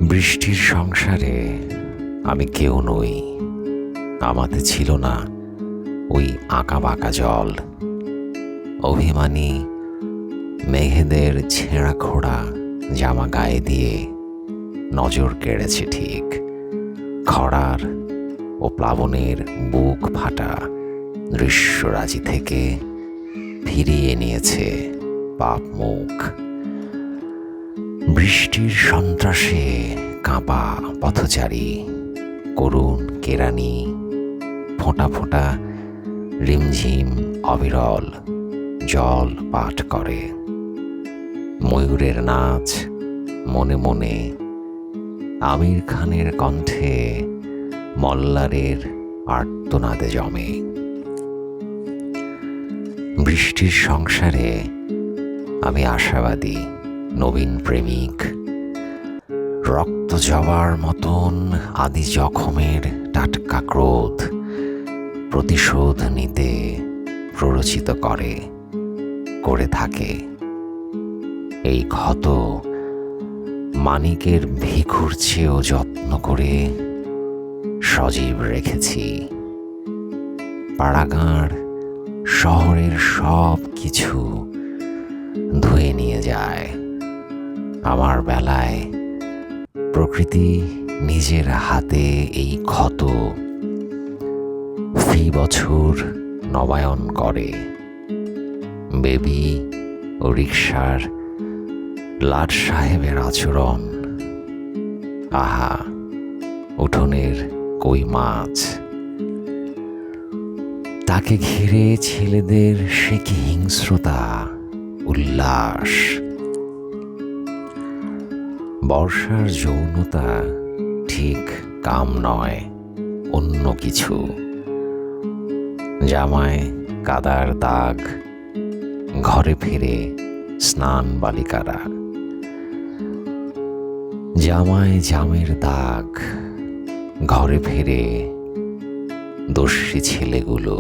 বৃষ্টির সংসারে আমি কেউ নই। আমাতে ছিল না ওই আঁকা বাঁকা জল। অভিমানী মেঘেদের ছেঁড়া খোড়া জামা গায়ে দিয়ে নজর কেড়েছে ঠিক। খরার ও প্লাবনের বুক ফাটা দৃশ্যরাজি থেকে ফিরিয়ে নিয়েছে পাপ মুখ। বৃষ্টির সন্ত্রাসে কাঁপা পথচারী, করুণ কেরানি, ফোঁটা ফোঁটা রিমঝিম অবিরল জল পাঠ করে। ময়ূরের নাচ মনে মনে, আমির খানের কণ্ঠে মল্লারের আর্তনাদে জমে। বৃষ্টির সংসারে আমি আশাবাদী নবীন প্রেমিক। রক্ত জবার মতন আদি জখমের টাটকা ক্রোধ প্রতিশোধ নিতে প্ররোচিত করে থাকে। এই ক্ষত মানিকের ভিখুর চেয়েও যত্ন করে সজীব রেখেছি। পাড়াগাঁড় শহরের সব কিছু ধুয়ে নিয়ে যায়, আমার বেলায় প্রকৃতি নিজের হাতে এই ক্ষত ফি বছর নবায়ন করে। বেবি ও রিকশার লাট সাহেবের আচরণ, আহা উঠোনের কই মাছ, তাকে ঘিরে ছেলেদের সে কি হিংস্রতা উল্লাস। বর্ষার যৌনতা ঠিক কাম নয়, অন্য কিছু। জামায় কাদার দাগ, ঘরে ফিরে স্নান বালিকারা। জামায় জামের দাগ, ঘরে ফিরে দস্যি ছেলেগুলো।